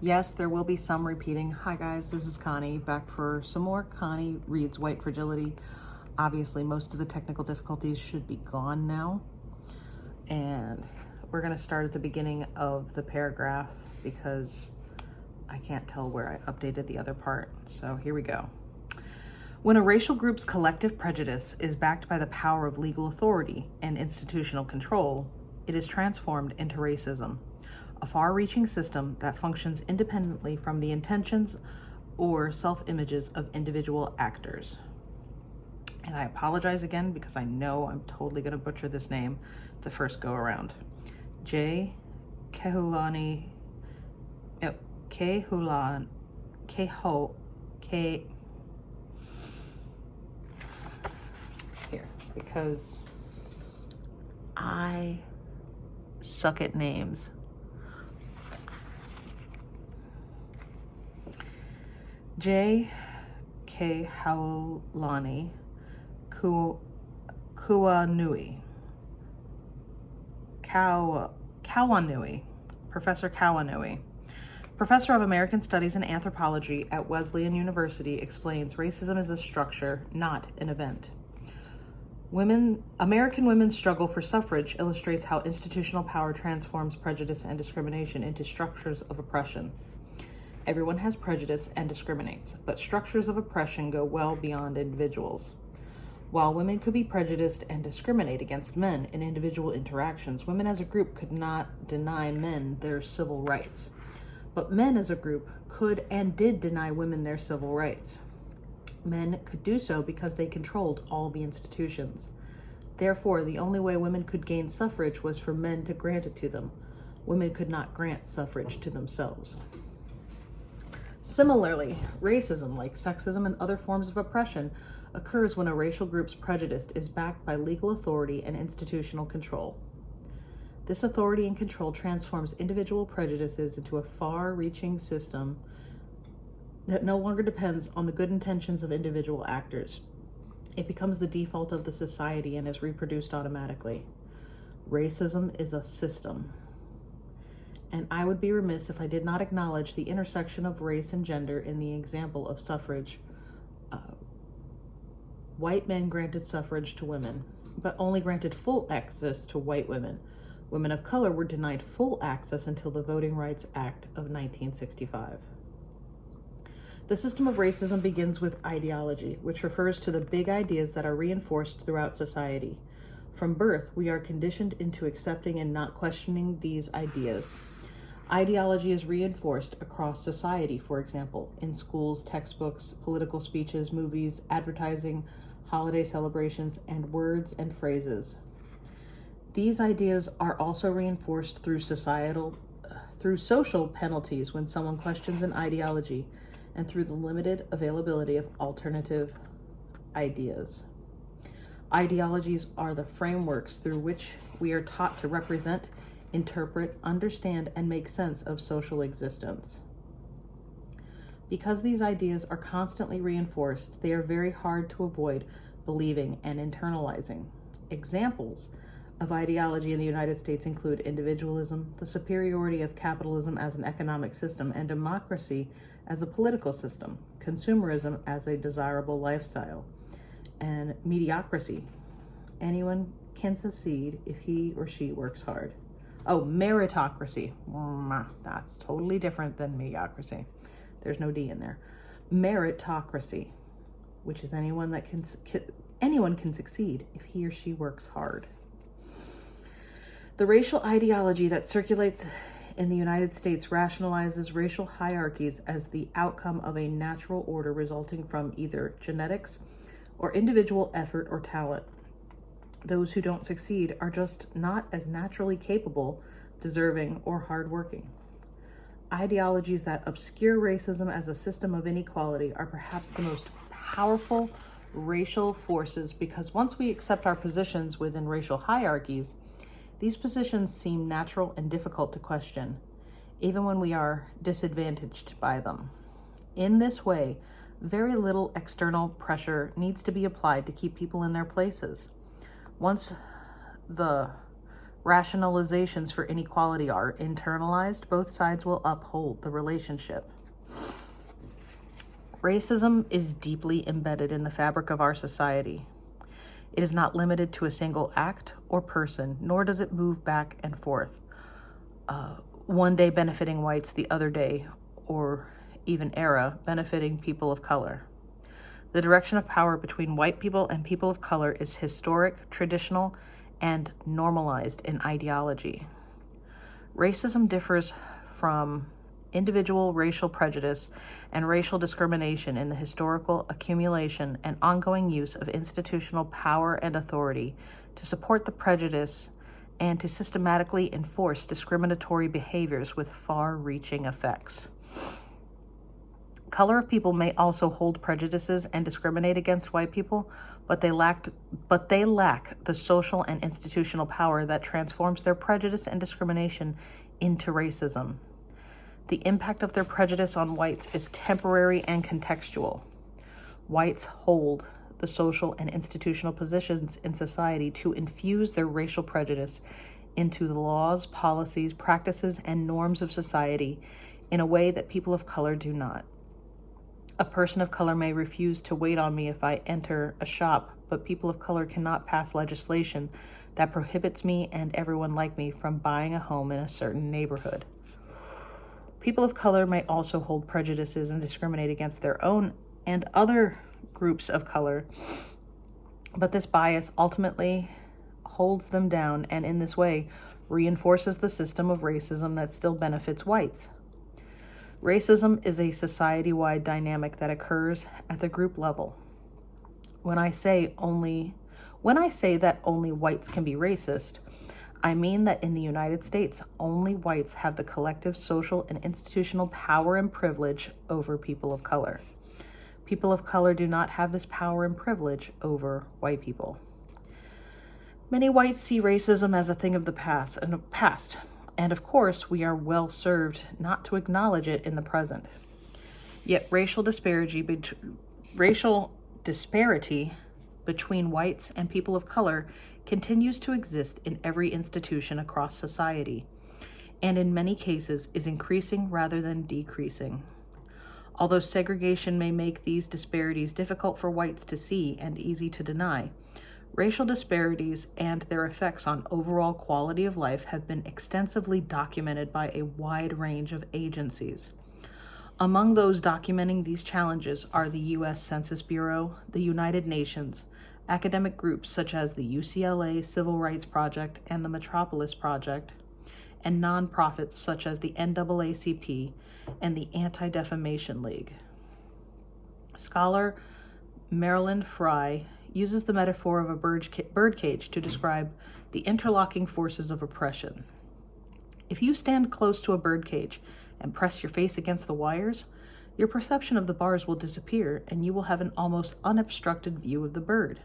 Yes, there will be some repeating. Hi guys, this is Connie, back for some more Connie Reads White Fragility. Obviously, most of the technical difficulties should be gone now. And we're gonna start at the beginning of the paragraph because I can't tell where I updated the other part. So here we go. When a racial group's collective prejudice is backed by the power of legal authority and institutional control, it is transformed into racism, a far-reaching system that functions independently from the intentions or self-images of individual actors. And I apologize again because I know I'm totally going to butcher this name the first go around. J. Kehulani, Kehulan, Keho, K. Here, because I suck at names. J. Kehaulani Kawanui. Kawanui. Professor Kawanui, professor of American Studies and Anthropology at Wesleyan University, explains racism is a structure, not an event. American women's struggle for suffrage illustrates how institutional power transforms prejudice and discrimination into structures of oppression. Everyone has prejudice and discriminates, but structures of oppression go well beyond individuals. While women could be prejudiced and discriminate against men in individual interactions, women as a group could not deny men their civil rights. But men as a group could and did deny women their civil rights. Men could do so because they controlled all the institutions. Therefore, the only way women could gain suffrage was for men to grant it to them. Women could not grant suffrage to themselves. Similarly, racism, like sexism and other forms of oppression, occurs when a racial group's prejudice is backed by legal authority and institutional control. This authority and control transforms individual prejudices into a far-reaching system that no longer depends on the good intentions of individual actors. It becomes the default of the society and is reproduced automatically. Racism is a system. And I would be remiss if I did not acknowledge the intersection of race and gender in the example of suffrage. White men granted suffrage to women, but only granted full access to white women. Women of color were denied full access until the Voting Rights Act of 1965. The system of racism begins with ideology, which refers to the big ideas that are reinforced throughout society. From birth, we are conditioned into accepting and not questioning these ideas. Ideology is reinforced across society, for example, in schools, textbooks, political speeches, movies, advertising, holiday celebrations, and words and phrases. These ideas are also reinforced through social penalties when someone questions an ideology, and through the limited availability of alternative ideas. Ideologies are the frameworks through which we are taught to represent, interpret, understand, and make sense of social existence. Because these ideas are constantly reinforced, they are very hard to avoid believing and internalizing. Examples of ideology in the United States include individualism, the superiority of capitalism as an economic system, and democracy as a political system, consumerism as a desirable lifestyle, and mediocrity. Anyone can succeed if he or she works hard. Oh, meritocracy. That's totally different than mediocrity. There's no D in there. Meritocracy, which is anyone can succeed if he or she works hard. The racial ideology that circulates in the United States rationalizes racial hierarchies as the outcome of a natural order resulting from either genetics or individual effort or talent. Those who don't succeed are just not as naturally capable, deserving, or hardworking. Ideologies that obscure racism as a system of inequality are perhaps the most powerful racial forces because once we accept our positions within racial hierarchies, these positions seem natural and difficult to question, even when we are disadvantaged by them. In this way, very little external pressure needs to be applied to keep people in their places. Once the Rationalizations for inequality are internalized. Both sides will uphold the relationship. Racism is deeply embedded in the fabric of our society. It is not limited to a single act or person, nor does it move back and forth. One day benefiting whites, the other day, or even era, benefiting people of color. The direction of power between white people and people of color is historic, traditional, and normalized in ideology. Racism differs from individual racial prejudice and racial discrimination in the historical accumulation and ongoing use of institutional power and authority to support the prejudice and to systematically enforce discriminatory behaviors with far-reaching effects. Color of people may also hold prejudices and discriminate against white people, but they lack the social and institutional power that transforms their prejudice and discrimination into racism. The impact of their prejudice on whites is temporary and contextual. Whites hold the social and institutional positions in society to infuse their racial prejudice into the laws, policies, practices, and norms of society in a way that people of color do not. A person of color may refuse to wait on me if I enter a shop, but people of color cannot pass legislation that prohibits me and everyone like me from buying a home in a certain neighborhood. People of color may also hold prejudices and discriminate against their own and other groups of color, but this bias ultimately holds them down and in this way reinforces the system of racism that still benefits whites. Racism is a society-wide dynamic that occurs at the group level. When I say that only whites can be racist, I mean that in the United States, only whites have the collective social and institutional power and privilege over people of color. People of color do not have this power and privilege over white people. Many whites see racism as a thing of the past, and of course, we are well served not to acknowledge it in the present. Yet racial disparity between whites and people of color continues to exist in every institution across society, and in many cases is increasing rather than decreasing. Although segregation may make these disparities difficult for whites to see and easy to deny, racial disparities and their effects on overall quality of life have been extensively documented by a wide range of agencies. Among those documenting these challenges are the U.S. Census Bureau, the United Nations, academic groups such as the UCLA Civil Rights Project and the Metropolis Project, and nonprofits such as the NAACP and the Anti-Defamation League. Scholar Marilyn Frye uses the metaphor of a birdcage to describe the interlocking forces of oppression. If you stand close to a birdcage and press your face against the wires, your perception of the bars will disappear and you will have an almost unobstructed view of the bird.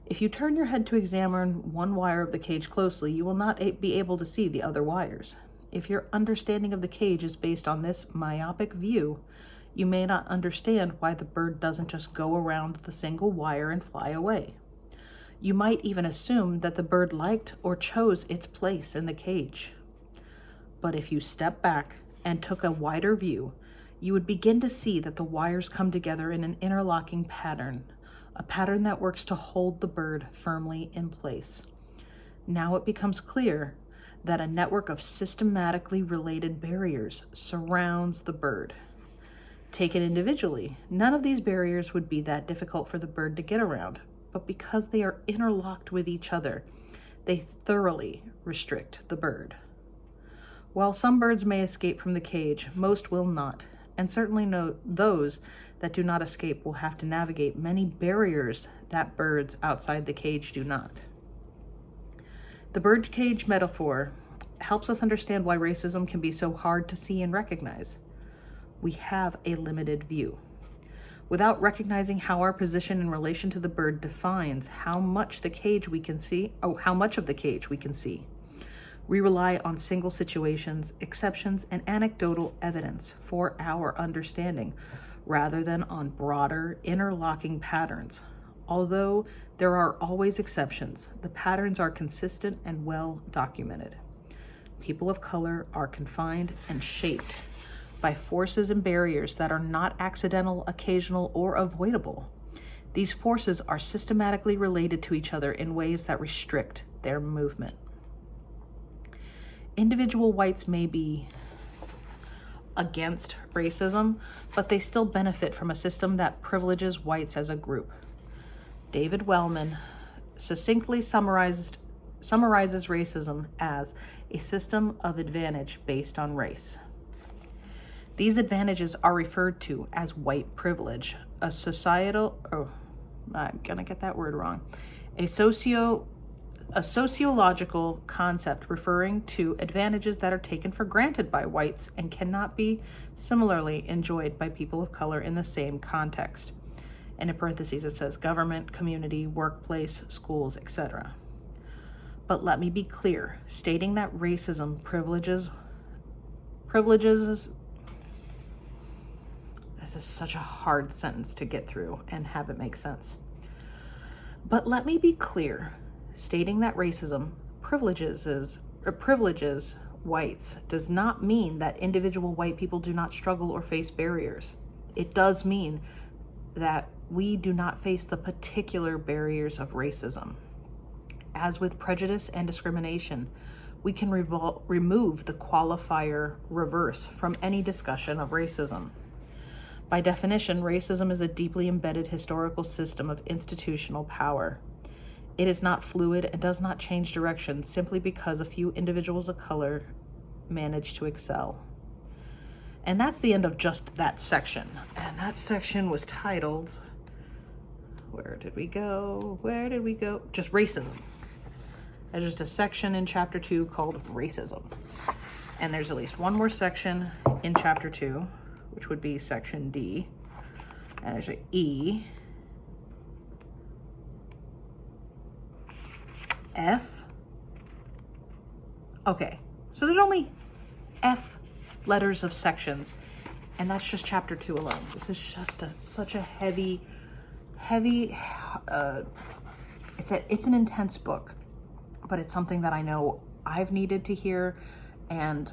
If you turn your head to examine one wire of the cage closely, you will not be able to see the other wires. If your understanding of the cage is based on this myopic view, you may not understand why the bird doesn't just go around the single wire and fly away. You might even assume that the bird liked or chose its place in the cage. But if you step back and took a wider view, you would begin to see that the wires come together in an interlocking pattern, a pattern that works to hold the bird firmly in place. Now it becomes clear that a network of systematically related barriers surrounds the bird. Taken individually, none of these barriers would be that difficult for the bird to get around, but because they are interlocked with each other, they thoroughly restrict the bird. While some birds may escape from the cage, most will not, and certainly those that do not escape will have to navigate many barriers that birds outside the cage do not. The birdcage metaphor helps us understand why racism can be so hard to see and recognize. We have a limited view. Without recognizing how our position in relation to the bird defines how much of the cage we can see, we rely on single situations, exceptions, and anecdotal evidence for our understanding, rather than on broader, interlocking patterns. Although There are always exceptions. The patterns are consistent and well documented. People of color are confined and shaped by forces and barriers that are not accidental, occasional, or avoidable. These forces are systematically related to each other in ways that restrict their movement. Individual whites may be against racism, but they still benefit from a system that privileges whites as a group. David Wellman succinctly summarizes racism as a system of advantage based on race. These advantages are referred to as white privilege, a sociological concept referring to advantages that are taken for granted by whites and cannot be similarly enjoyed by people of color in the same context. And in parentheses it says government, community, workplace, schools, etc. But let me be clear, stating that racism privileges, this is such a hard sentence to get through and have it make sense. But let me be clear, stating that racism privileges whites does not mean that individual white people do not struggle or face barriers. It does mean that we do not face the particular barriers of racism. As with prejudice and discrimination, we can remove the qualifier reverse from any discussion of racism. By definition, racism is a deeply embedded historical system of institutional power. It is not fluid and does not change direction simply because a few individuals of color manage to excel. And that's the end of just that section. And that section was titled, where did we go? Just racism. There's just a section in chapter 2 called racism. And there's at least one more section in chapter 2, which would be section D. And there's an E, F. Okay, so there's only F letters of sections, and that's just chapter 2 alone. This is just such a heavy, it's an intense book, but it's something that I know I've needed to hear, and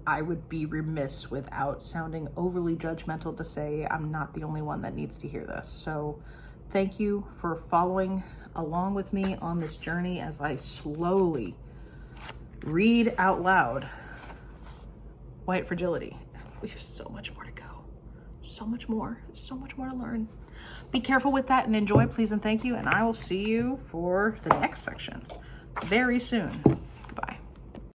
I would be remiss without sounding overly judgmental to say I'm not the only one that needs to hear this. So thank you for following along with me on this journey as I slowly read out loud White Fragility. We have so much more to go. So much more to learn. Be careful with that and enjoy, please and thank you. And I will see you for the next section very soon.